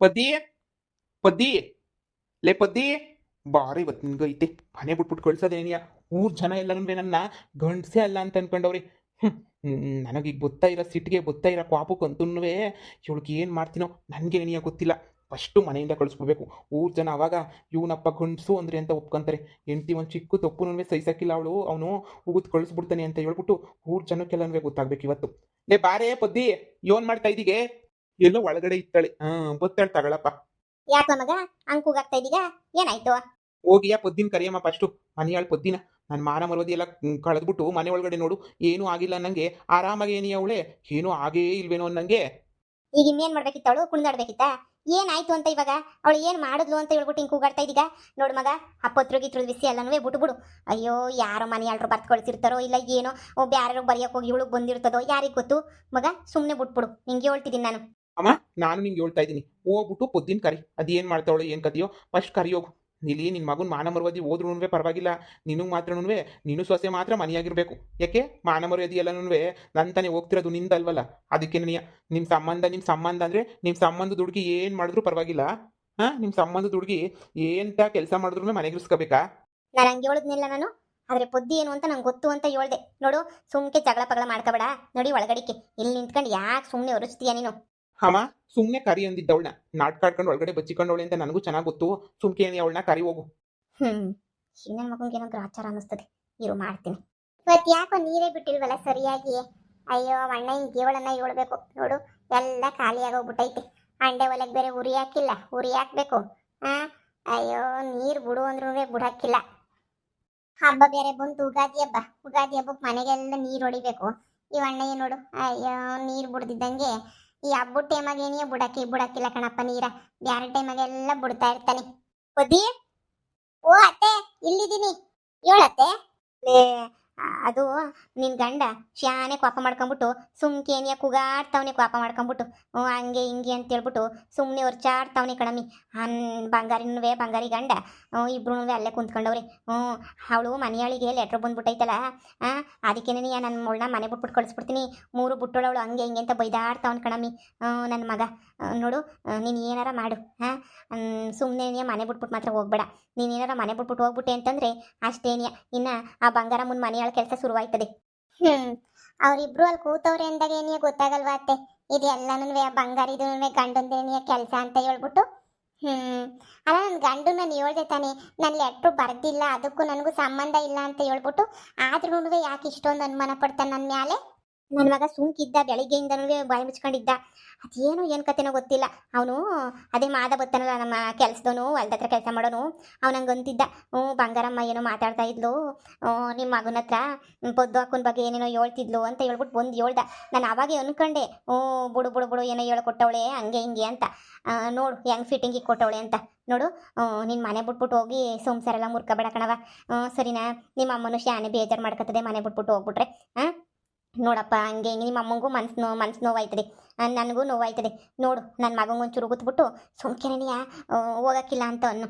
ಪದ್ದಿ ಪದ್ದಿ ಲೇ ಪದ್ದಿ ಬಾರಿ ಇವತ್ತು ನಿನ್ಗೈತೆ ಮನೆ ಬಿಟ್ಬಿಟ್ಟು ಕಳ್ಸೋದೇನಿಯ ಊರ್ ಜನ ಎಲ್ಲ ನನ್ನ ಗಂಡಸೇ ಅಲ್ಲ ಅಂತ ಅನ್ಕೊಂಡವ್ರಿ. ನನಗೀಗ ಗೊತ್ತಾ ಇರೋ ಸಿಟ್ಟಿಗೆ ಗೊತ್ತಾ ಇರೋ ಕ್ವಾಪಕ್ಕಂತೂ ಇವಳಿಗೆ ಏನು ಮಾಡ್ತೀನೋ ನನಗೆ ನೆನೆಯ ಗೊತ್ತಿಲ್ಲ. ಫಸ್ಟು ಮನೆಯಿಂದ ಕಳಿಸ್ಬಿಡ್ಬೇಕು. ಊರ್ ಜನ ಅವಾಗ ಇವನಪ್ಪ ಗಂಡಸು ಅಂದ್ರೆ ಅಂತ ಒಪ್ಕೊಂತಾರೆ. ಹೆಂಡ್ತಿ ಒಂದು ಚಿಕ್ಕ ತಪ್ಪು ಸಹಿಸಕ್ಕಿಲ್ಲ ಅವನು ಉಗಿದು ಕಳಿಸ್ಬಿಡ್ತಾನೆ ಅಂತ ಹೇಳ್ಬಿಟ್ಟು ಊರ್ ಜನಕ್ಕೆಲ್ಲ ಗೊತ್ತಾಗ್ಬೇಕು ಇವತ್ತು. ಲೇ ಬಾರೇ ಪದ್ದಿ, ಏನ್ ಮಾಡ್ತಾ ಇದೀಗೆ? ಎಲ್ಲೋ ಒಳಗಡೆ ಇತ್ತಾಳೆ. ಗೊತ್ತಾಳೆ ತಗೊಳಪ್ಪ. ಯಾಕ ಮಗ ಹಂಗ್ ಕೂಗಾಗ್ತಾ ಇದೀಗ? ಏನಾಯ್ತು? ಹೋಗಿಯಾ ಪದ್ದಿನ ಕರಿಯಮ್ಮ ಫಸ್ಟು. ಮನೆಯಾಳು ಪದ್ದಿನ ನನ್ನ ಮಾನ ಮರವದಿ ಎಲ್ಲ ಕಳೆದ್ಬಿಟ್ಟು ಮನೆ ಒಳಗಡೆ ನೋಡು ಏನೂ ಆಗಿಲ್ಲ ಅನ್ನಂಗೆ ಆರಾಮಾಗಿ ಏನಿ ಅವಳೆ, ಏನೂ ಆಗೇ ಇಲ್ವೇನೋ ಅನ್ನಂಗೆ. ಈಗ ಇನ್ನೇನ್ ಮಾಡ್ಬೇಕಿತ್ತ ಅವಳು? ಕುಣಿದಾಡ್ಬೇಕಿತ್ತ? ಏನಾಯ್ತು ಅಂತ ಇವಾಗ? ಅವಳು ಏನ್ ಮಾಡಿದ್ಲು ಅಂತ ಹೇಳ್ಬಿಟ್ಟು ಹಿಂಗ್ ಕೂಗಾಡ್ತಾ ಇದೀಗ? ನೋಡು ಮಗ, ಹಪ್ಪತ್ರುಗಿತ್ರದ ಬಿಸಿ ಎಲ್ಲನೂ ಬಿಡು. ಅಯ್ಯೋ, ಯಾರೋ ಮನೆಯಾಳ್ರು ಬರ್ತ್ ಕಳ್ಸಿರ್ತಾರೋ ಇಲ್ಲ ಏನೋ ಬ್ಯಾರು ಬರೆಯಕ್ ಹೋಗಿ ಇವಳು ಬಂದಿರ್ತದೋ ಯಾರಿಗ್ ಗೊತ್ತು ಮಗ. ಸುಮ್ನೆ ಬಿಟ್ಬಿಡು, ನಿಂಗೆ ಹೇಳ್ತಿದ್ದೀನಿ ನಾನು. ಅಮ್ಮ, ನಾನು ನಿಂಗೆ ಹೇಳ್ತಾ ಇದ್ದೀನಿ, ಹೋಗ್ಬಿಟ್ಟು ಪೊದ್ದಿನ ಕರಿ. ಅದೇನು ಮಾಡ್ತಾವಳು ಏನು ಕದಿಯೋ ಫಸ್ಟ್ ಕರಿ ಹೋಗು. ಇಲ್ಲಿ ನಿನ್ನ ಮಗನ ಮಾನ ಮರ್ಯಾದೆ ಹೋದ್ರೂ ಪರವಾಗಿಲ್ಲ, ನಿನಗೆ ಮಾತ್ರನೂ ನೀನು ಸೊಸೆ ಮಾತ್ರ ಮನೆಯಾಗಿರ್ಬೇಕು. ಯಾಕೆ ಮಾನ ಮರ್ಯಾದೆ ಎಲ್ಲನೂ ನಂತಾನೆ ಹೋಗ್ತಿರೋದು ನಿಂದಲ್ವಲ್ಲ. ಅದಕ್ಕೆ ನಿಮ್ಮ ಸಂಬಂಧ ಅಂದರೆ ನಿಮ್ಮ ಸಂಬಂಧದ ಹುಡುಗಿ ಏನು ಮಾಡಿದ್ರು ಪರವಾಗಿಲ್ಲ. ನಿಮ್ಮ ಸಂಬಂಧದ ಹುಡುಗಿ ಏನಂತ ಕೆಲಸ ಮಾಡಿದ್ರು ಮನೆಗಿರ್ಸ್ಕೋಬೇಕಾ? ನಾನು ಹಂಗೆ ಹೇಳಿದ್ನಿಲ್ಲ ನಾನು. ಆದ್ರೆ ಪೊದ್ದಿ ಏನು ಅಂತ ನಂಗೆ ಗೊತ್ತು ಅಂತ ಹೇಳ್ದೆ. ನೋಡು, ಸುಮ್ಕೆ ಜಗಳ ಪಗಳ ಮಾಡ್ಕೋಬೇಡ. ನೋಡಿ ಒಳಗಡಿಕೆ ಇಲ್ಲಿ ನಿಂತ್ಕೊಂಡು ಯಾಕೆ ಸುಮ್ಮನೆ ಒರೆಸ್ತೀಯ ನೀನು? ಅಮ್ಮ, ಸುಮ್ಮನೆ ಕರಿ ಅಂದಿದ್ದವಳನ್ನ ನಾಟಕ ಆಡ್ಕೊಂಡು ಒಳಗಡೆ ಬಚ್ಚಿಕೊಂಡವಳೆ ಅಂತ ನನಗೂ ಚೆನ್ನಾಗಿ ಗೊತ್ತು. ಸುಮ್ಕೇನಿ ಅವಳನ್ನ ಕರಿ ಹೋಗು. ಇನ್ನೇನು ಮಗಂಗೆ ಏನೋ ಗ್ರಾಚಾರ ಅನ್ನಿಸ್ತದೆ. ಇರು ಮಾಡ್ತೀನಿ. ಇವತ್ತು ಯಾಕೋ ನೀರೇ ಬಿಟ್ಟಿಲ್ವಲ್ಲ ಸರಿಯಾಗಿ? ಅಯ್ಯೋ, ಅಣ್ಣ ಹಿಂಗೆ ಇವಳನ್ನ ಹೇಳ್ಬೇಕು. ನೋಡು, ಎಲ್ಲ ಖಾಲಿಯಾಗೋಗ್ಬಿಟ್ಟೈತೆ. ಅಂಡೆ ಒಲೆಗೆ ಬೇರೆ ಉರಿ ಹಾಕಿಲ್ಲ, ಉರಿ ಹಾಕ್ಬೇಕು. ಅಯ್ಯೋ, ನೀರು ಬಿಡು ಅಂದ್ರೂ ಬಿಡಾಕಿಲ್ಲ. ಹಬ್ಬ ಬೇರೆ ಬಂತು, ಉಗಾದಿ ಹಬ್ಬ. ಉಗಾದಿ ಹಬ್ಬಕ್ಕೆ ಮನೆಗೆಲ್ಲ ನೀರು ಹೊಡಿಬೇಕು. ಇವಣ್ಣ ಏನು ನೋಡು, ಅಯ್ಯೋ ನೀರು ಬಿಡ್ದಿದ್ದಂಗೆ ಈ ಹಬ್ಬದ ಟೈಮಾಗ ಏನಿಯ ಬುಡಕ್ಕಿಲ್ಲ ಕಣಪ್ಪ ನೀರ. ಬ್ಯಾರೆ ಟೈಮಾಗೆಲ್ಲ ಬಿಡ್ತಾ ಇರ್ತಾನೆ. ಬುದ್ಧಿ, ಓ ಅತ್ತೆ, ಇಲ್ಲಿದ್ದೀನಿ, ಹೇಳತ್ತೆ. ಅದು ನಿನ್ ಗಂಡ ಶಾನೆ ಕೋಪ ಮಾಡ್ಕೊಂಬಿಟ್ಟು ಸುಮ್ಕೇನಿಯ ಕೂಗಾಡ್ತಾವನೆ. ಕೋಪ ಮಾಡ್ಕೊಂಬಿಟ್ಟು ಹಂಗೆ ಹಿಂಗೆ ಅಂತ ಹೇಳ್ಬಿಟ್ಟು ಸುಮ್ಮನೆ ಹೊರ್ಚಾಡ್ತಾವನೆ ಕಣಮಿ. ಬಂಗಾರಿ ಗಂಡ ಇಬ್ರು ಅಲ್ಲೇ ಕುಂತ್ಕೊಂಡವ್ರಿ. ಅವಳು ಮನೆಯಾಳಿಗೆ ಲೆಟ್ರ್ ಬಂದ್ಬಿಟ್ಟೈತಲ್ಲ, ಅದಕ್ಕೇನೆ ನನ್ನ ಮುಳ್ಳ ಮನೆ ಬಿಟ್ಬಿಟ್ಟು ಕಳಿಸ್ಬಿಡ್ತೀನಿ, 3 ಬುಟ್ಟೋಳವಳು ಹಂಗೆ ಹಿಂಗೆ ಅಂತ ಬೈದಾಡ್ತಾವನ್ ಕಣಮಿ ನನ್ನ ಮಗ. ನೋಡು, ನೀನು ಏನಾರ ಮಾಡು, ಸುಮ್ಮನೆ ಮನೆ ಬಿಟ್ಬಿಟ್ಟು ಮಾತ್ರ ಹೋಗ್ಬೇಡ. ನೀನೇನಾರ ಮನೆ ಬಿಟ್ಬಿಟ್ಟು ಹೋಗ್ಬಿಟ್ಟೆ ಅಂತಂದ್ರೆ ಅಷ್ಟೇನಿಯ ಇನ್ನ ಆ ಬಂಗಾರ ಮುಂದೆ ಮನೆಯಾಳ ಕೆಲಸ ಶುರುವಾಯ್ತದೆ. ಅವ್ರಿಬ್ರು ಅಲ್ಲಿ ಕೂತವ್ರೆ ಅಂದಾಗ ಏನಿಯ ಗೊತ್ತಾಗಲ್ವಾ ಅತ್ತೆ? ಇದು ಎಲ್ಲಾನು ಬಂಗಾರಿದು ಗಂಡಂದೇನಿಯ ಕೆಲಸ ಅಂತ ಹೇಳ್ಬಿಟ್ಟು. ಅಲ್ಲ, ನನ್ನ ಗಂಡು ನಾನು ಹೇಳ್ದೆ ತಾನೆ, ನನ್ನ ಲೆಟ್ರು ಬರ್ದಿಲ್ಲ, ಅದಕ್ಕೂ ನನಗೂ ಸಂಬಂಧ ಇಲ್ಲ ಅಂತ ಹೇಳ್ಬಿಟ್ಟು. ಆದ್ರೂ ಯಾಕೆ ಇಷ್ಟೊಂದು ಅನುಮಾನ ಪಡ್ತಾನೆ ನನ್ನ ಮ್ಯಾಲೆ? ನನ್ನ ಮಗ ಸುಮ್ಕಿದ್ದ, ಬೆಳಿಗ್ಗೆಯಿಂದನೂ ಬಾಯಿ ಮುಚ್ಕೊಂಡಿದ್ದ. ಅದೇನು ಏನು ಕತೆನೋ ಗೊತ್ತಿಲ್ಲ. ಅವನು ಅದೇ ಮಾದ ಬತ್ತಾನಲ್ಲ ನಮ್ಮ ಕೆಲಸದವನು, ಹೊಲ್ದ ಹತ್ರ ಕೆಲಸ ಮಾಡೋನು. ಅವನಂಗೆ ಅಂತಿದ್ದ, ಬಂಗಾರಮ್ಮ ಏನೋ ಮಾತಾಡ್ತಾ ಇದ್ಲು ನಿಮ್ಮ ಮಗನ ಹತ್ರ, ಪೊದ್ದು ಹಾಕೋನ ಬಗ್ಗೆ ಏನೇನೋ ಹೇಳ್ತಿದ್ಲು ಅಂತ ಹೇಳ್ಬಿಟ್ಟು ಬಂದು ಹೇಳ್ದ. ನಾನು ಅವಾಗೆ ಅನ್ಕೊಂಡೆ, ಬುಡು ಏನೋ ಹೇಳ್ಕೊಟ್ಟವಳೆ ಹಂಗೆ ಹಿಂಗೆ ಅಂತ. ನೋಡು ಹೆಂಗೆ ಫಿಟ್ಟಿಂಗಿಗೆ ಕೊಟ್ಟವಳೆ ಅಂತ. ನೋಡು, ನಿನ್ನ ಮನೆ ಬಿಟ್ಬಿಟ್ಟು ಹೋಗಿ ಸೋಮ್ಸಾರೆಲ್ಲ ಮುರ್ಕಬೇಡ ಕಣವ, ಸರಿನಾ? ನಿಮ್ಮ ಅಮ್ಮನೂ ಶಾನೆ ಬೇಜಾರು ಮಾಡ್ಕೊತದೆ ಮನೆ ಬಿಟ್ಬಿಟ್ಟು ಹೋಗ್ಬಿಟ್ರೆ. ನೋಡಪ್ಪ, ಹಂಗೆ ಹಿಂಗೆ ನಿಮ್ಮ ಅಮ್ಮಂಗೂ ಮನ್ಸು ನೋವಾಯ್ತದೆ, ನನಗೂ ನೋವಾಯ್ತದೆ. ನೋಡು, ನನ್ನ ಮಗಂಗೆ ಒಂಚೂರು ಗುತ್ಬಿಟ್ಟು ಸುಮ್ಕೆನೆಯ ಹೋಗಕ್ಕಿಲ್ಲ ಅಂತ ಅನ್ನು.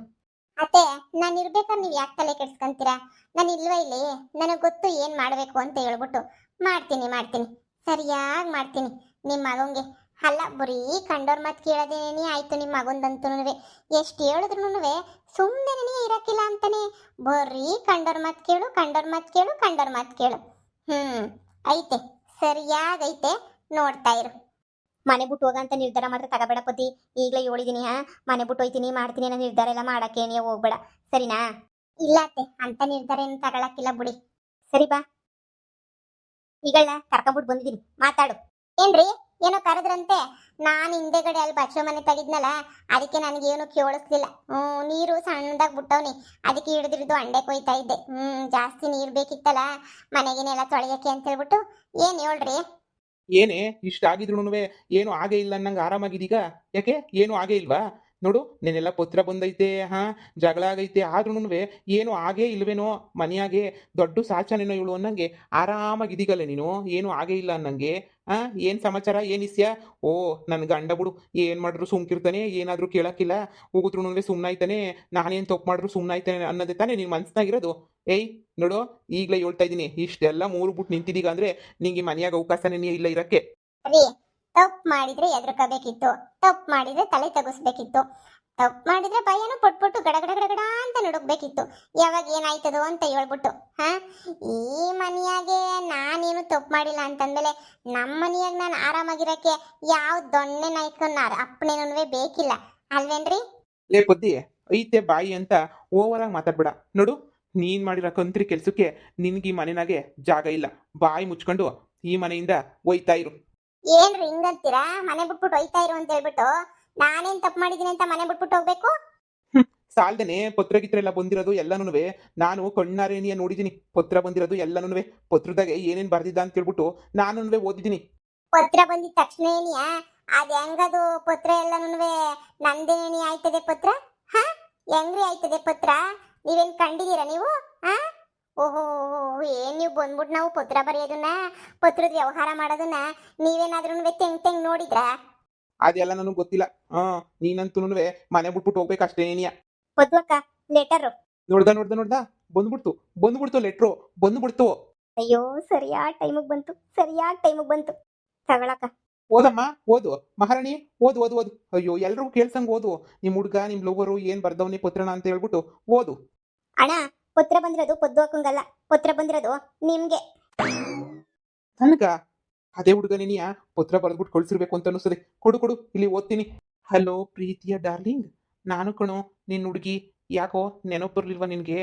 ಅತ್ತೆ, ನಾನು ಇರ್ಬೇಕಾದ್ರೆ ನೀವು ಯಾಕೆ ತಲೆ ಕೆಡ್ಸ್ಕೊಂತೀರಾ? ನಾನು ಇಲ್ವಾ ಇಲ್ಲಿ? ನನಗೆ ಗೊತ್ತು ಏನು ಮಾಡಬೇಕು ಅಂತ ಹೇಳ್ಬಿಟ್ಟು ಮಾಡ್ತೀನಿ, ಸರಿಯಾಗಿ ಮಾಡ್ತೀನಿ ನಿಮ್ಮ ಮಗಂಗೆ. ಅಲ್ಲ, ಬರೀ ಕಂಡೋರ್ ಮಾತು ಕೇಳೋದೇನೇ ಆಯ್ತು ನಿಮ್ಮ ಮಗಂದಂತೂ. ಎಷ್ಟು ಹೇಳಿದ್ರು ಸುಮ್ಮನೆ ಇರಕ್ಕಿಲ್ಲ ಅಂತಾನೆ. ಬರೀ ಕಂಡೋರ್ ಮಾತು ಕೇಳು. ಐತೆ, ಸರಿಯಾಗೈತೆ, ನೋಡ್ತಾ ಇರು. ಮನೆ ಬಿಟ್ಟು ಹೋಗಂತ ನಿರ್ಧಾರ ಮಾತ್ರ ತಗೋಬೇಡ ಪತಿ. ಈಗಲೇ ಹೇಳಿದೀನಿ, ಮನೆ ಬಿಟ್ಟು ಹೋಯ್ತೀನಿ ಮಾಡ್ತೀನಿ ಅನ್ನೋ ನಿರ್ಧಾರ ಎಲ್ಲ ಮಾಡಕ್ಕೆ ನೀ ಹೋಗ್ಬೇಡ, ಸರಿನಾ? ಇಲ್ಲ ಅತ್ತೆ, ಅಂತ ನಿರ್ಧಾರ ಏನು ತಗೊಳಕ್ಕಿಲ್ಲ ಬಿಡಿ. ಸರಿ ಬಾ, ಈಗಳ ಕರ್ಕೊಂಡ್ಬಿಟ್ಟು ಬಂದಿದ್ದೀನಿ, ಮಾತಾಡು. ಏನ್ರಿ, ಏನೋ ಕರೆದ್ರಂತೆ? ನಾನು ಹಿಂದೆಗಡೆ ಅಲ್ಲಿ ಬಚ್ಚೋ ಮನೆ ತೆಗಿದ್ನಲ್ಲ, ಅದಕ್ಕೆ ನನಗೇನು ಕೇಳಿಸ್ಲಿಲ್ಲ. ನೀರು ಸಣ್ಣದಾಗಿ ಬಿಟ್ಟವ್ನಿ, ಅದಕ್ಕೆ ಹಿಡಿದಿರಿದು ಅಂಡೆ ಕೊಯ್ತಾ ಇದ್ದೆ. ಜಾಸ್ತಿ ನೀರು ಬೇಕಿತ್ತಲ್ಲ ಮನೆಗೇನೆಲ್ಲ ತೊಳೆಯಕ್ಕೆ ಅಂತ ಹೇಳ್ಬಿಟ್ಟು. ಏನು ಹೇಳ್ರಿ? ಏನೇ ಇಷ್ಟ ಆಗಿದ್ರು ಏನು ಆಗೇ ಇಲ್ಲ ಅನ್ನಂಗೆ ಆರಾಮಾಗಿದೀಗ? ಯಾಕೆ ಏನು ಆಗೇ ಇಲ್ವಾ? ನೋಡು, ನೆನೆಲ್ಲ ಪತ್ರ ಬಂದೈತೆ, ಜಗಳ ಆಗೈತೆ, ಆದ್ರೂ ಏನು ಆಗೇ ಇಲ್ವೇನೋ ಮನೆಯಾಗೆ. ದೊಡ್ಡ ಸಾಚನೇನೋ ಇವಳು ಅನ್ನಂಗೆ ಆರಾಮಾಗಿದೀಗಲ್ಲ ನೀನು, ಏನು ಆಗೇ ಇಲ್ಲ ಅನ್ನಂಗೆ. ಏನು ಸಮಾಚಾರ, ಏನು ಇಸ್ಯ? ಓ, ನನ್ನ ಗಂಡ ಬಿಡು, ಏನು ಮಾಡಿದ್ರು ಸುಮ್ಕಿರ್ತಾನೆ, ಏನಾದರೂ ಕೇಳಕ್ಕಿಲ್ಲ. ಹೋಗುದ್ರು ಸುಮ್ಮನಾಯ್ತಾನೆ, ನಾನೇನು ತಪ್ಪು ಮಾಡಿದ್ರು ಸುಮ್ಮನಾಯ್ತಾನೆ ಅನ್ನೋದೇ ತಾನೇ ನಿನ್ನ ಮನ್ಸ್ನಾಗಿರೋದು. ಏಯ್ ನೋಡು, ಈಗಲೇ ಹೇಳ್ತಾ ಇದ್ದೀನಿ, ಇಷ್ಟೆಲ್ಲ 3 ಬಿಟ್ಟು ನಿಂತಿದ್ದೀಗ ಅಂದರೆ ನಿಂಗೆ ಮನೆಯಾಗ ಅವಕಾಶನೇ ಇಲ್ಲ ಇರಕ್ಕೆ. ತಪ್ಪು ಮಾಡಿದ್ರೆ ಎದ್ರಕೋಬೇಕಿತ್ತು, ತಪ್ಪು ಮಾಡಿದ್ರೆ ತಲೆ ತಗ್ಗಿಸ್ಬೇಕಿತ್ತು, ತಪ್ಪು ಮಾಡಿದ್ರೆ ಭಯನೂ ಪಟ್ಬಿಟ್ಟು ಗಡಗಡ ಗಡಗಡ ಅಂತ ನಡುಗ್ಬೇಕಿತ್ತು. ಯಾವಾಗ ಏನಾಯ್ತದೋ ಅಂತ ಹೇಳ್ಬಿಟ್ಟು ಹಾ ಈ ಮನೆಯಾಗೆ ನಾನೇನು ತಪ್ಪು ಮಾಡಿಲ್ಲ ಅಂತಂದ್ಮೇಲೆ ನಮ್ಮ ಮನೆಯಾಗ ನಾನು ಆರಾಮಾಗಿರಕ್ಕೆ ಯಾವ ದೊಣ್ಣೆ ನಾಯ್ಕೊಂಡು ಅಪ್ಪನೇನೂ ಬೇಕಿಲ್ಲ ಅಲ್ವೇನ್ರಿ? ಲೇ ಪದ್ದಿ, ಐತೆ ಬಾಯಿ ಅಂತ ಓವರಾಗಿ ಮಾತಾಡ್ಬೇಡ. ನೋಡು, ನೀನ್ ಮಾಡಿರೋ ಕಂತ್ರಿ ಕೆಲ್ಸಕ್ಕೆ ನಿನ್ಗೆ ಈ ಮನೆನಾಗೆ ಜಾಗ ಇಲ್ಲ. ಬಾಯಿ ಮುಚ್ಕೊಂಡು ಈ ಮನೆಯಿಂದ ಒಯ್ತಾ ಇರು. ಏನ್ರಿ ಹಿಂಗಂತೀರಾ? ಮನೆ ಬಿಟ್ಬಿಟ್ಟು ಹೋಯ್ತಾ ಇರು ಅಂತ ಹೇಳ್ಬಿಟ್ಟು ನಾನೇನ್ ತಪ್ಪು ಮಾಡಿದೀನಿ ಅಂತ ಮನೆ ಬಿಟ್ಬಿಟ್ಟು ಹೋಗ್ಬೇಕು? ಸಾಲ್ದೇನೆ ಪತ್ರ ಗಿತ್ರ ಎಲ್ಲ ಬಂದಿರೋದು ಎಲ್ಲನೂ ನಾನು ಕಣ್ಣಾರೇನಿಯ ನೋಡಿದೀನಿ. ಪತ್ರ ಬಂದಿರೋದು ಎಲ್ಲನೂ ಪತ್ರದಾಗೆ ಏನೇನ್ ಬರ್ದಿದ್ದ ಅಂತ ಹೇಳ್ಬಿಟ್ಟು ನಾನು ಓದಿದ್ದೀನಿ. ಪತ್ರ ಬಂದಿದ ತಕ್ಷಣ ಏನಿಯಾ ಅದ್ ಹೆಂಗದು ಪತ್ರ ಎಲ್ಲನೂ ನಂದೇನೇನಿ ಆಯ್ತದೆ ಪತ್ರ? ಹ ಹೆಂಗ್ರಿ ಆಯ್ತದೆ ಪತ್ರ? ನೀವೇನ್ ಕಂಡಿದೀರಾ ನೀವು? ಹ ಓಹೋ, ಏನ್ ನೀವು ಬಂದ್ಬಿಟ್ಟು ನಾವು ಪತ್ರ ಬರೆಯೋದನ್ನ, ಪತ್ರದ ವ್ಯವಹಾರ ಮಾಡೋದನ್ನ ನೀವೇನಾದ್ರೂ ತೆಂಗ್ ನೋಡಿದ್ರಾ? ಅದೆಲ್ಲ ನನಗೆ ಗೊತ್ತಿಲ್ಲ. ನೀನಂತೂ ಮನೆ ಬಿಟ್ಬಿಟ್ಟು ಹೋಗ್ಬೇಕಷ್ಟೇನಿಯ. ಪದ್ವಕ್ಕ ಲೆಟರ್. ನೋಡ್ದ ಬಂದ್ಬಿಡ್ತು ಲೆಟ್ರು ಬಂದ್ಬಿಡ್ತು. ಅಯ್ಯೋ ಸರಿಯಾದ ಟೈಮಿಗೆ ಬಂತು ತಗೊಳಕ. ಓದಮ್ಮ, ಓದು ಮಹಾರಾಣಿ, ಓದು ಓದು ಓದು. ಅಯ್ಯೋ, ಎಲ್ರಿಗೂ ಕೇಳ್ಸಂಗ್ ಓದು. ನಿಮ್ ಹುಡ್ಗ ನಿಮ್ ಲೋವರು ಏನ್ ಬರ್ದವ್ನಿ ಪತ್ರನ ಅಂತ ಹೇಳ್ಬಿಟ್ಟು ಓದು. ಅಣ್ಣ, ಪತ್ರ ಬಂದಿರೋದು ಪದ್ವಕ್ಕಂಗಲ್ಲ, ಪತ್ರ ಬಂದಿರೋದು ನಿಮ್ಗೆ. ನನಗ ಅದೇ ಹುಡುಗ ನೀನಿಯ ಪತ್ರ ಬರೆದ್ಬಿಟ್ಟು ಕಳ್ಸಿರ್ಬೇಕು ಅಂತ ಅನಿಸ್ತದೆ. ಕೊಡು ಇಲ್ಲಿ ಓದ್ತೀನಿ. ಹಲೋ ಪ್ರೀತಿಯ ಡಾರ್ಲಿಂಗ್, ನಾನು ಕಣೋ ನಿನ್ನ ಹುಡುಗಿ. ಯಾಕೋ ನೆನಪು ಬರ್ಲಿಲ್ವಾ ನಿನಗೆ?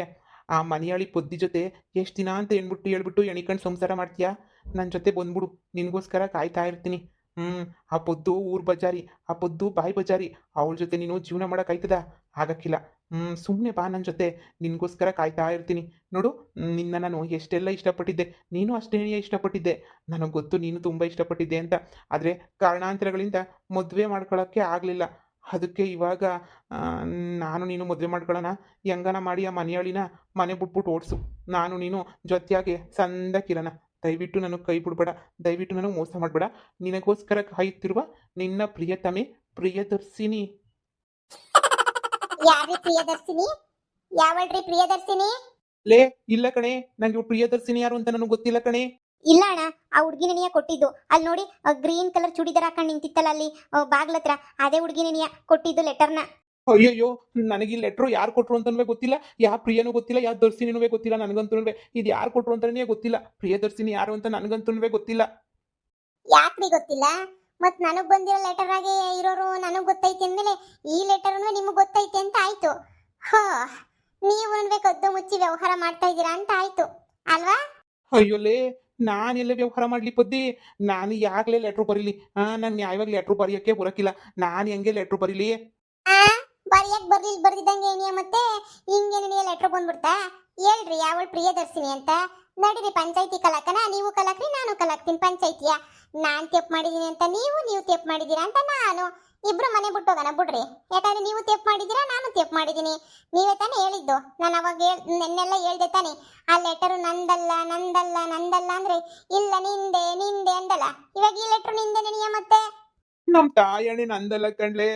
ಆ ಮನೆಯಾಳಿ ಪೊದ್ದಿ ಜೊತೆ ಎಷ್ಟು ದಿನ ಅಂತ ಹೇಳ್ಬಿಟ್ಟು ಎಣಿಕಂಡು ಸಂಸಾರ ಮಾಡ್ತೀಯಾ? ನನ್ನ ಜೊತೆ ಬಂದ್ಬಿಡು, ನಿನಗೋಸ್ಕರ ಕಾಯ್ತಾ ಇರ್ತೀನಿ. ಆ ಪೊದ್ದು ಊರ್ ಬಜಾರಿ, ಆ ಪೊದ್ದು ಬಾಯಿ ಬಜಾರಿ. ಅವಳ ಜೊತೆ ನೀನು ಜೀವನ ಮಾಡೋಕ್ಕಾಯ್ತದ? ಆಗಕ್ಕಿಲ್ಲ. ಸುಮ್ಮನೆ ಬಾ ನನ್ನ ಜೊತೆ, ನಿನಗೋಸ್ಕರ ಕಾಯ್ತಾ ಇರ್ತೀನಿ. ನೋಡು, ನಿನ್ನ ನಾನು ಎಷ್ಟೆಲ್ಲ ಇಷ್ಟಪಟ್ಟಿದ್ದೆ, ನೀನು ಅಷ್ಟೇ ಇಷ್ಟಪಟ್ಟಿದ್ದೆ. ನನಗೆ ಗೊತ್ತು ನೀನು ತುಂಬ ಇಷ್ಟಪಟ್ಟಿದ್ದೆ ಅಂತ. ಆದರೆ ಕಾರಣಾಂತರಗಳಿಂದ ಮದುವೆ ಮಾಡ್ಕೊಳ್ಳೋಕ್ಕೆ ಆಗಲಿಲ್ಲ. ಅದಕ್ಕೆ ಇವಾಗ ನಾನು ನೀನು ಮದುವೆ ಮಾಡ್ಕೊಳ್ಳೋಣ. ಹೆಂಗನ ಮಾಡಿ ಆ ಮನೆಯಾಳಿನ ಮನೆ ಬಿಟ್ಬಿಟ್ಟು ಓಡಿಸು. ನಾನು ನೀನು ಜೊತೆಯಾಗಿ ಸಂದಕ್ಕಿರೋಣ. ದಯವಿಟ್ಟು ನನಗೆ ಕೈ ಬಿಡ್ಬೇಡ, ದಯವಿಟ್ಟು ನನಗೆ ಮೋಸ ಮಾಡಬೇಡ. ನಿನಗೋಸ್ಕರ ಕಾಯುತ್ತಿರುವ ನಿನ್ನ ಪ್ರಿಯತಮೆ ಪ್ರಿಯದರ್ಶಿನಿ. ಯಾರ್ರಿ ಪ್ರಿಯದರ್ಶಿನಿ? ಯಾವಳ್ರಿ ಪ್ರಿಯದರ್ಶಿನಿ? ಲೇ ಇಲ್ಲ ಕಣೆ, ನಂಗೆ ಪ್ರಿಯದರ್ಶಿನಿ ಯಾರು ಅಂತ ನನಗೆ ಗೊತ್ತಿಲ್ಲ ಕಣೆ. ಇಲ್ಲ ಅಣ್ಣ, ಆ ಹುಡುಗಿನ ಕೊಟ್ಟಿದ್ದು ಅಲ್ಲಿ ನೋಡಿ, ಗ್ರೀನ್ ಕಲರ್ ಚೂಡಿದಾರ ಹಾಕೊಂಡು ನಿಂತಿತ್ತಲ್ಲ ಅಲ್ಲಿ ಬಾಗ್ಲತ್ರ, ಅದೇ ಹುಡುಗಿನ ಕೊಟ್ಟಿದ್ದು ಲೆಟರ್ನ. ಅಯ್ಯಯ್ಯೋ, ನನಗೆ ಈ ಲೆಟ್ರು ಯಾರು ಕೊಟ್ರು ಅಂತನೂ ಗೊತ್ತಿಲ್ಲ, ಯಾವ ಪ್ರಿಯನೂ ಗೊತ್ತಿಲ್ಲ, ಯಾವ ದರ್ಶಿನಿನೂ ಗೊತ್ತಿಲ್ಲ. ನನಗಂತೂ ಇದು ಯಾರು ಕೊಟ್ರು ಅಂತಾನೇ ಗೊತ್ತಿಲ್ಲ. ಪ್ರಿಯದರ್ಶಿನಿ ಯಾರು ಅಂತ ನನಗಂತೂ ಗೊತ್ತಿಲ್ಲ. ಯಾಕ್ರಿ ಗೊತ್ತಿಲ್ಲ? ಮತ್ ನನಗ್ ಬಂದಿರೋ ಲೆಟರ್ ಆಗಿ ಇರೋರು ನನಗ್ ಗೊತ್ತೈತೆ ಅಂದ್ಮೇಲೆ ಈ ಲೆಟರ್ ನಿಮಗ್ ಗೊತ್ತೈತೆ ಅಂತ ಆಯ್ತು. ಹೋ, ನೀವು ಕದ್ದು ಮುಚ್ಚಿ ವ್ಯವಹಾರ ಮಾಡ್ತಾ ಇದ್ದೀರಾ ಅಂತ ಆಯ್ತು ಅಲ್ವಾ? ಅಯ್ಯೋಲೇ, ನಾನೆಲ್ಲ ವ್ಯವಹಾರ ಮಾಡ್ಲಿ ಪದ್ದಿ? ನಾನು ಯಾಗಲೇ ಲೆಟ್ರು ಬರೀಲಿ? ನಾನು ನ್ಯಾಯವಾಗಿ ಲೆಟ್ರು ಬರೆಯೋಕ್ಕೆ ಬರೋಕ್ಕಿಲ್ಲ. ನಾನು ಹೆಂಗೆ ಲೆಟ್ರು ಬರೀಲಿ? ಬರಿಯಕ್ ಬರ್ದಿದ್ದಂಗೆ ಏನಿಯ ಮತ್ತೆ ಹಿಂಗೆ ನಿನಗೆ ಲೆಟರ್ ಬಂದ್ಬಿಡ್ತಾ? ಹೇಳ್ರಿ ಯಾವಳು ಪ್ರಿಯದರ್ಶಿನಿ ಅಂತ. ನಡೀರಿ ಪಂಚಾಯತಿ ಕಲಾಕನ, ನೀವು ಕಲಾಕ್ರಿ ನಾನು ಕಲಾಕ್ತೀನಿ ಪಂಚಾಯತಿಯ. ನಾನ್ ತೆಪ್ ಮಾಡಿದೀನಿ ಅಂತ ನೀವು ತೆಪ್ ಮಾಡಿದೀರಾ ಅಂತ ನಾನು, ಇಬ್ರು ಮನೆ ಬಿಟ್ಟೋಗೋಣ ಬಿಡ್ರಿ. ಯಾಕಂದ್ರೆ ನೀವು ತೆಪ್ ಮಾಡಿದೀರಾ, ನಾನು ತೆಪ್ ಮಾಡಿದೀನಿ. ನೀವೇ ತಾನೇ ಹೇಳಿದ್ದು. ನಾನು ಅವಾಗ ನೆನ್ನೆಲ್ಲ ಹೇಳ್ದೆ ತಾನೆ, ಆ ಲೆಟರು ನಂದಲ್ಲ ಅಂದ್ರೆ ಇಲ್ಲ ನಿಂದೆ ಅಂದಲ್ಲ. ಇವಾಗ ಈ ಲೆಟರ್ ನಿಂದೆ ನೆನೆಯ ಮತ್ತೆ? ನಮ್ ತಾಯಣೆ ನಂದಲ್ಲ ಕಣ್ಲೆ.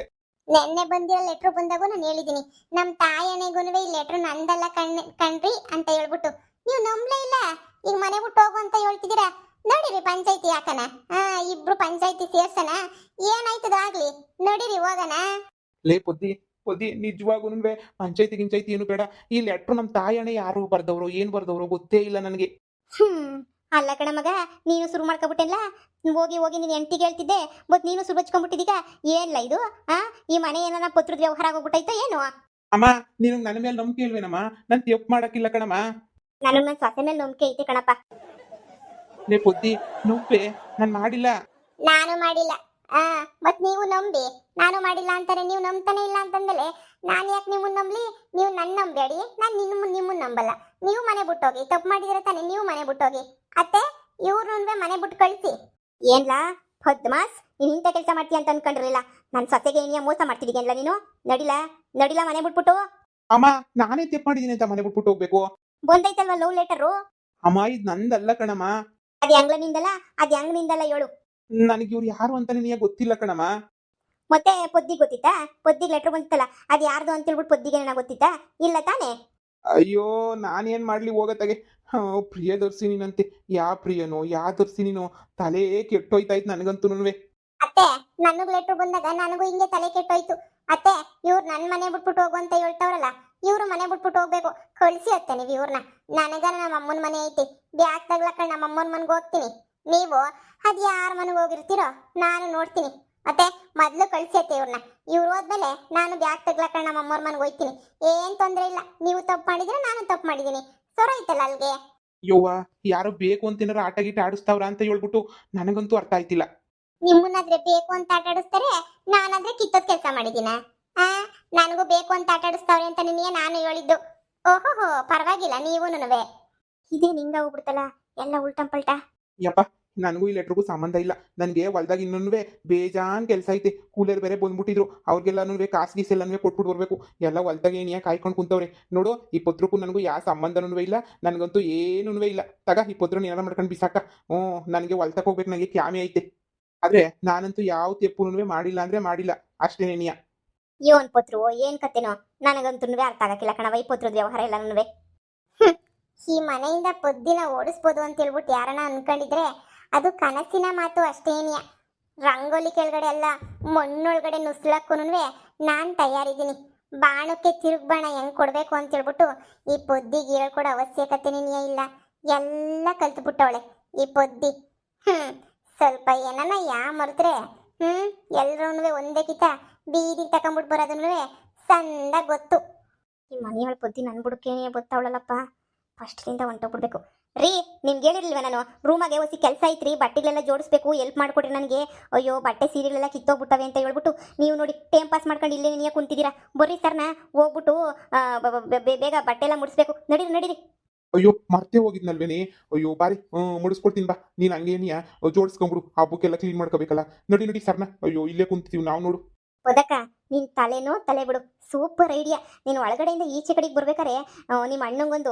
ನೆನ್ನೆ ಬಂದಿರೋ ಲೆಟ್ರು ಬಂದಾಗೂ ನಾನು ಹೇಳಿದೀನಿ, ನಮ್ ತಾಯಣೆಗೂ ಈ ಲೆಟ್ರು ನಂದಲ್ಲ ಕಣ್ರಿ ಅಂತ ಹೇಳ್ಬಿಟ್ಟು ನೀವು ನಂಬ್ಲೇ ಇಲ್ಲ. ಈಗ ಮನೆ ಬಿಟ್ಟು ಹೋಗು ಅಂತ ಹೇಳ್ತಿದ್ದೀರಾ. ನಡೀರಿ ಪಂಚಾಯತಿ ಹಾಕನ, ಇಬ್ರು ಪಂಚಾಯತಿ ಸೇರ್ಸನ, ಏನಾಯ್ತದ ಆಗ್ಲಿ. ನಡೀರಿ ಹೋಗಣ. ಲೇ ಪೊದ್ದಿ ನಿಜವಾಗೂ ಪಂಚಾಯತಿ ಗಿಂಚಾಯತಿ ಏನು ಬೇಡ. ಈ ಲೆಟ್ರು ನಮ್ಮ ತಾಯಣೆ ಯಾರು ಬರ್ದವ್ರು ಏನ್ ಬರ್ದವ್ರು ಗೊತ್ತೇ ಇಲ್ಲ ನನಗೆ. ಅಲ್ಲ ಕಣ ಮಗ, ನೀನು ಶುರು ಮಾಡ್ಕೊಬಿಟ್ಟೆಲ್ಲ. ಹೋಗಿ ನೀನು ಎಂಟಿಗೆ ಹೇಳ್ತಿದ್ದೆ, ಬಟ್ ನೀನು ಶುರು ಹಚ್ಕೊಂಡ್ಬಿಟ್ಟಿದೀಗ. ಏನ್ಲ ಇದು? ಈ ಮನೆ ಏನಾರ ಪತ್ರದ ವ್ಯವಹಾರ ಆಗೋಗ್ಬಿಟ್ಟೈತೋ ಏನು? ಅಮ್ಮ, ನೀನು ನನ್ನ ಮೇಲೆ ನಂಬಿಕೆ ಇಲ್ವೇನಮ್ಮ? ನಾನು ತೆಪ್ಪು ಮಾಡಕ್ಕಿಲ್ಲ ಕಣಮ್ಮ. ನನ್ನ ಸೊಸೆ ಮೇಲೆ ನಂಬಿಕೆ ಐತೆ ಕಣಪ್ಪ. ಲೇ ಪೊದ್ದಿ, ನಂಬೆ, ನಾನು ಮಾಡಿಲ್ಲ. ನಾನು ಮಾಡಿಲ್ಲ. ಮತ್ ನೀವು ನಂಬಿ, ನಾನು ಮಾಡಿಲ್ಲ ಅಂತಾರೆ. ನೀವು ನಂಬ್ತಾನೆ ಇಲ್ಲ ಅಂತಂದ್ಮೇಲೆ ನಾನು ಯಾಕೆ ನಿಮ್ಮನ್ನ ನಂಬ್ಲಿ? ನೀವು ನನ್ನ ನಂಬೇಡಿ, ನಾನು ನಿಮ್ಮನ್ನ ನಂಬಲ್ಲ. ನೀವು ಮನೆ ಬಿಟ್ಟೋಗಿ, ತಪ್ಪು ಮಾಡಿದಿರ ತಾನೆ, ನೀವು ಮನೆ ಬಿಟ್ಟೋಗಿ. ಅತ್ತೆ, ಇವ್ರನ್ನೇ ಮನೆ ಬಿಟ್ಟು ಕಳಿಸಿ. ಏನ್ಲಾ ಪದ್ಮಾಸ್, ನೀನು ಇಂಥ ಕೆಲಸ ಮಾಡ್ತೀಯ ಅಂತ ಅನ್ಕೊಂಡಿರಲಿಲ್ಲ. ನನ್ನ ಸೊಸೆಗೆ ಏನಿಯ ಮೋಸ ಮಾಡ್ತಿದ್ದೀಯಲ್ಲ ನೀನು. ನಡಿಲ ಮನೆ ಬಿಟ್ಬಿಟ್ಟು. ಅಮ್ಮ, ನಾನೇ ತೆಪ್ಪು ಮಾಡಿದೀನಿ ಅಂತ ಮನೆ ಬಿಟ್ಬಿಟ್ಟು ಹೋಗ್ಬೇಕು? ಬಂದೈತಲ್ವ ಲವ್ ಲೆಟರು? ಅಮ್ಮ, ಇದು ನಂದಲ್ಲ ಕಣಮ್ಮ. ಅದು ಹೆಂಗ್ಲ ನಿಂದಲ್ಲ, ಅದು ಹೆಂಗ್ ನಿಂದಲ್ಲ ಹೇಳು. ನನಗೆ ಇವ್ರು ಯಾರು ಅಂತ ನಿನಗೆ ಗೊತ್ತಿಲ್ಲ ಕಣಮ್ಮ. ಮತ್ತೆ ಪೊದ್ದಿಗೆ ಗೊತ್ತಿತ್ತಾ? ಪೊದ್ದಿಗೆ ಲೆಟರ್ ಬಂತಲ್ಲ, ಅದು ಯಾರ್ದು ಅಂತ ಹೇಳ್ಬಿಟ್ಟು ಪೊದ್ದಿಗೆ ನನಗೆ ಗೊತ್ತಿತ್ತಾ? ಇಲ್ಲ ತಾನೇ? ಅಯ್ಯೋ, ನಾನೇನ್ ಮಾಡ್ಲಿ ಹೋಗತ್ತಾಗೆ. ಪ್ರಿಯದರ್ಶಿನಿನಂತೆ. ಯಾ ಪ್ರಿಯನೋ ಯಾ ದರ್ಶಿನಿನೋ ತಲೆ ಕೆಟ್ಟೋಯ್ತಾಯ್ತು ನನಗಂತೂ. ಅತ್ತೆ ನನಗ್ ಲೆಟ್ರ್ ಬಂದಾಗ ನನಗೂ ಹಿಂಗೆ ತಲೆ ಕೆಟ್ಟೋಯ್ತು. ಅತ್ತೆ ಇವ್ರು ನನ್ನ ಮನೆ ಬಿಟ್ಬಿಟ್ಟು ಹೋಗು ಅಂತ ಹೇಳ್ತಾವ್ರಲ್ಲ, ಇವ್ರು ಮನೆ ಬಿಟ್ಬಿಟ್ಟು ಹೋಗ್ಬೇಕು. ಕಳ್ಸಿ ಅತ್ತೆ ನೀವು ಇವ್ರನ್ನ. ನನಗ ನಮ್ಮ ಅಮ್ಮನ ಮನೆ ಐತಿ, ಬ್ಯಾಗ್ ತಗ್ಲಕ್ಕ ನಮ್ಮ ಅಮ್ಮನ ಮನೆಗೆ ಹೋಗ್ತೀನಿ. ನೀವು ಅದ್ ಯಾರ ಮನೆಗೆ ಹೋಗಿರ್ತೀರೋ ನಾನು ನೋಡ್ತೀನಿ. ಅತ್ತೆ ಮೊದ್ಲು ಕಳ್ಸಿ ಅತ್ತೆ ಇವ್ರನ್ನ. ಇವ್ರು ಹೋದ್ಮೇಲೆ ನಾನು ಬ್ಯಾಗ್ ತಗ್ಲಕ್ಕ ನಮ್ಮ ಅಮ್ಮವ್ರ ಮನೆಗೆ ಹೋಗ್ತೀನಿ. ಏನ್ ತೊಂದ್ರೆ ಇಲ್ಲ. ನೀವು ತಪ್ಪು ಮಾಡಿದ್ರೆ ನಾನು ತಪ್ಪು ಮಾಡಿದೀನಿ. ಸೊರೈತಲ್ಲ ಅಲ್ಗೆ. ಯವ್ವ, ಯಾರೋ ಬೇಕು ಅಂತ ಏನಾರ ಆಟ ಗೀಟ ಆಡಿಸ್ತಾವ್ರ ಅಂತ ಹೇಳ್ಬಿಟ್ಟು ನನಗಂತೂ ಅರ್ಥ ಆಯ್ತಿಲ್ಲ. ನಿಮ್ಮನ್ನಾದ್ರೆ ಬೇಕು ಅಂತ ಆಟ ಆಡಿಸ್ತಾರೆ, ನಾನಾದ್ರೆ ಕಿತ್ತೋದ್ ಕೆಲಸ ಮಾಡಿದೀನ? ಆ ನನಗೂ ಬೇಕು ಅಂತ ಆಟ ಆಡಿಸ್ತಾವ್ರೆ ಅಂತ ನಿನಗೆ ನಾನು ಹೇಳಿದ್ದು. ಓಹೋಹೋ ಪರವಾಗಿಲ್ಲ ನೀವೂನುವೆ. ಇದೇನ್ ಹಿಂಗ ಹೋಗ್ಬಿಡ್ತಲ್ಲ ಎಲ್ಲ ಉಲ್ಟಂ ಪಲ್ಟ. ಯಪ್ಪ, ನನಗೂ ಈ ಲೆಟ್ರಿಗೂ ಸಂಬಂಧ ಇಲ್ಲ. ನನಗೆ ಹೊಲ್ದಾಗ ಇನ್ನೂ ಬೇಜಾನ್ ಕೆಲಸ ಐತೆ. ಕೂಲರ್ ಬೇರೆ ಬಂದ್ಬಿಟ್ಟಿದ್ರು, ಅವ್ರಿಗೆಲ್ಲನೂ ಕಾಸು ಗೀಸ್ ಎಲ್ಲನೂ ಕೊಟ್ಬಿಟ್ಟು ಬರ್ಬೇಕು. ಎಲ್ಲ ಹೊಲ್ದಾಗ ಏನಿಯಾ ಕಾಯ್ಕೊಂಡು ಕುಂತವ್ರೆ. ನೋಡು, ಈ ಪತ್ರಕ್ಕೂ ನನಗೂ ಯಾವ ಸಂಬಂಧನೂ ಇಲ್ಲ. ನನಗಂತೂ ಏನೂ ಇಲ್ಲ. ತಗ ಈ ಪತ್ರ ಏನಾರ ಮಾಡ್ಕೊಂಡು ಬಿಸಾಕ. ನನಗೆ ಹೊಲ್ತಕ್ಕೆ ಹೋಗ್ಬೇಕು, ನನಗೆ ಕ್ಯಾಮೆ ಐತೆ. ಆದ್ರೆ ನಾನಂತೂ ಯಾವ ತೆಪ್ಪುನೂ ಮಾಡಿಲ್ಲ ಅಂದ್ರೆ ಮಾಡಿಲ್ಲ ಅಷ್ಟೇನೇನಿಯ. ಇವನ್ ಪತ್ರು ಏನ್ ಕತೆನೋ ನನಗಂತೂ ಅರ್ಥ ಆಗಕ್ಕಿಲ್ಲ ಕಣವ. ಈ ಪತ್ರದ ವ್ಯವಹಾರ ಎಲ್ಲನೂ ಈ ಮನೆಯಿಂದ ಪೊದ್ದಿನ ಓಡಿಸ್ಬೋದು ಅಂತ ಹೇಳ್ಬಿಟ್ಟು ಯಾರನ್ನ ಅನ್ಕೊಂಡಿದ್ರೆ ಅದು ಕನಸಿನ ಮಾತು ಅಷ್ಟೇನಿಯ. ರಂಗೋಲಿ ಕೆಳಗಡೆ ಎಲ್ಲ ಮಣ್ಣೊಳಗಡೆ ನುಸ್ಲಕ್ಕೂನುವೆ ನಾನ್ ತಯಾರಿದ್ದೀನಿ. ಬಾಣಕ್ಕೆ ತಿರುಗ್ ಬಾಣ ಹೆಂಗ್ ಕೊಡ್ಬೇಕು ಅಂತ ಹೇಳ್ಬಿಟ್ಟು ಈ ಪೊದ್ದಿಗೆ ಹೇಳ್ಕೊಡೋ ಅವಶ್ಯಕತೆನೇ ಇಲ್ಲ. ಎಲ್ಲ ಕಲ್ತ್ಬಿಟ್ಟವಳೆ ಈ ಪೊದ್ದಿ. ಸ್ವಲ್ಪ ಏನನ್ನ ಮರೆದ್ರೆ ಎಲ್ರೂ ಒಂದೇ ಕಿತ ಬೀದಿಗೆ ತಕೊಂಡ್ಬಿಟ್ಟು ಬರೋದನ್ನು ಸಂದ ಗೊತ್ತು. ಈ ಮನೆಯೊಳ ಪೊದ್ದಿ ನನ್ ಬುಡಕೇನೆ ಗೊತ್ತವಳಲ್ಲಪ್ಪ. ಫಸ್ಟ್ಲಿಂದ ಹೊಂಟೋಗ್ಬಿಡ್ಬೇಕು. ರೀ ನಿಮ್ಗೆ ಹೇಳಿರ್ಲಿಲ್ವ ನಾನು ರೂಮಾಗೆ ಹೊಸಿ ಕೆಲಸ ಐತ್ರಿ, ಬಟ್ಟೆಗಳೆಲ್ಲ ಜೋಡಿಸ್ಬೇಕು, ಹೆಲ್ಪ್ ಮಾಡ್ಕೊಡ್ರಿ ನನಗೆ. ಅಯ್ಯೋ ಬಟ್ಟೆ ಸೀರೆಗಳೆಲ್ಲ ಕಿತ್ತೋಗ್ಬಿಟ್ಟವೆ ಅಂತ ಹೇಳ್ಬಿಟ್ಟು ನೀವು ನೋಡಿ ಟೈಮ್ ಪಾಸ್ ಮಾಡ್ಕೊಂಡು ಇಲ್ಲೇ ನೀಯೇ ಕುಂತಿದ್ದೀರಾ. ಬರ್ರಿ ಸರ್ನ ಹೋಗ್ಬಿಟ್ಟು ಬೇಗ ಬಟ್ಟೆ ಎಲ್ಲ ಮುಡಿಸ್ಬೇಕು. ನಡೀರಿ ನಡೀರಿ. ಅಯ್ಯೋ ಮರ್ತೇ ಹೋಗಿದ್ನಲ್ವೇನೆ. ಅಯ್ಯೋ ಬಾರಿ, ಮುಡಿಸ್ಕೊಡ್ತೀನಿ ಬಾ. ನೀನು ಹಂಗೇನಿಯಾ ಜೋಡಿಸ್ಕೊಂಬಿಡು, ಹಬ್ಬಕ್ಕೆಲ್ಲ ಕ್ಲೀನ್ ಮಾಡ್ಕೋಬೇಕಲ್ಲ. ನಡಿ ನಡಿ ಸರ್ನ. ಅಯ್ಯೋ ಇಲ್ಲೇ ಕುಂತಿದ್ದೀವಿ ನಾವು ನೋಡು. ಪದಕ ನಿನ್ ತಲೆನೋ ತಲೆ ಬಿಡು. Super idea. ನೀನು ಒಳಗಡೆಯಿಂದ ಈಚೆ ಕಡೆಗೆ ಬರ್ಬೇಕಾರೆ ನಿಮ್ಮ ಅಣ್ಣಂಗೊಂದು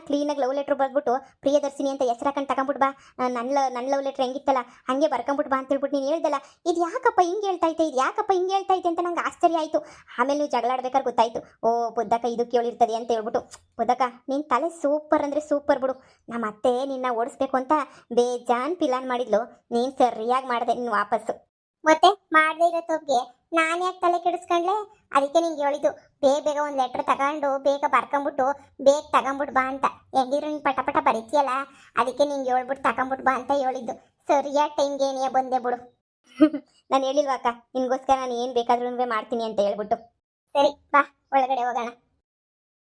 ಕ್ಲೀನಾಗಿ ಲವ್ ಲೆಟ್ರ್ ಬರ್ಬಿಟ್ಟು ಪ್ರಿಯದರ್ಶಿನಿ ಅಂತ ಹೆಸರು ಹಾಕೊಂಡು ತಗೊಂಬಿಟ್ಟು ಬಾ. ನನ್ನ ಲವ್ ಲೆಟ್ರ್ ಹೆಂಗಿತ್ತಲ್ಲ ಹಂಗೆ ಬರ್ಕೊಂಬಿಟ್ಟು ಬಾ ಅಂತ ಹೇಳ್ಬಿಟ್ಟು ನೀನು ಹೇಳ್ದಲ್ಲ. ಇದು ಯಾಕಪ್ಪ ಹಿಂಗೆ ಹೇಳ್ತಾ ಐತೆ, ಇದು ಯಾಕಪ್ಪ ಹಿಂಗೆ ಹೇಳ್ತಾ ಐತೆ ಅಂತ ನಂಗೆ ಆಶ್ಚರ್ಯ ಆಯಿತು. ಆಮೇಲೆ ನೀವು ಜಗಳಾಡ್ಬೇಕಾದ್ರೆ ಗೊತ್ತಾಯ್ತು. ಓ ಪುದ್ದಕ್ಕ ಇದು ಕೇಳಿರ್ತದೆ ಅಂತ ಹೇಳ್ಬಿಟ್ಟು. ಪುದ್ದಕ್ಕ ನಿನ್ನ ತಲೆ ಸೂಪರ್ ಅಂದರೆ ಸೂಪರ್ ಬಿಡು. ನಮ್ಮ ಅತ್ತೆ ನಿನ್ನ ಓಡಿಸ್ಬೇಕು ಅಂತ ಬೇಜಾನ್ ಪ್ಲಾನ್ ಮಾಡಿದ್ಲು. ನೀನು ಸರಿಯಾಗಿ ಮಾಡಿದೆ ನೀನು ವಾಪಸ್ಸು. ಮತ್ತೆ ಮಾಡದೇ ಇರೋ ತೋಪ್ಗೆ ನಾನು ಯಾಕೆ ತಲೆ ಕೆಡಿಸ್ಕೊಂಡ್ಲೆ? ಅದಕ್ಕೆ ನಿಂಗೆ ಹೇಳಿದ್ದು ಬೇಗ ಒಂದು ಲೆಟ್ರ್ ತಗೊಂಡು ಬೇಗ ಬರ್ಕೊಂಬಿಟ್ಟು ಬೇಗ ತಗೊಂಬಿಟ್ಟು ಬಾ ಅಂತ. ಹೆಂಗಿದ್ರು ನೀನು ಪಟ ಪಟ ಬರೀತಿಯಲ್ಲ, ಅದಕ್ಕೆ ನಿಂಗೆ ಹೇಳ್ಬಿಟ್ಟು ತಗೊಂಬಿಟ್ಟು ಬಾ ಅಂತ ಹೇಳಿದ್ದು. ಸರಿಯಾದ ಟೈಮ್ಗೆ ಏನಿಯ ಬಂದೆ ಬಿಡು. ನಾನು ಹೇಳಿಲ್ವಾಕ ನಿನ್ಗೋಸ್ಕರ ನಾನು ಏನು ಬೇಕಾದ್ರೂ ಮಾಡ್ತೀನಿ ಅಂತ ಹೇಳ್ಬಿಟ್ಟು. ಸರಿ ಬಾ ಒಳಗಡೆ ಹೋಗೋಣ.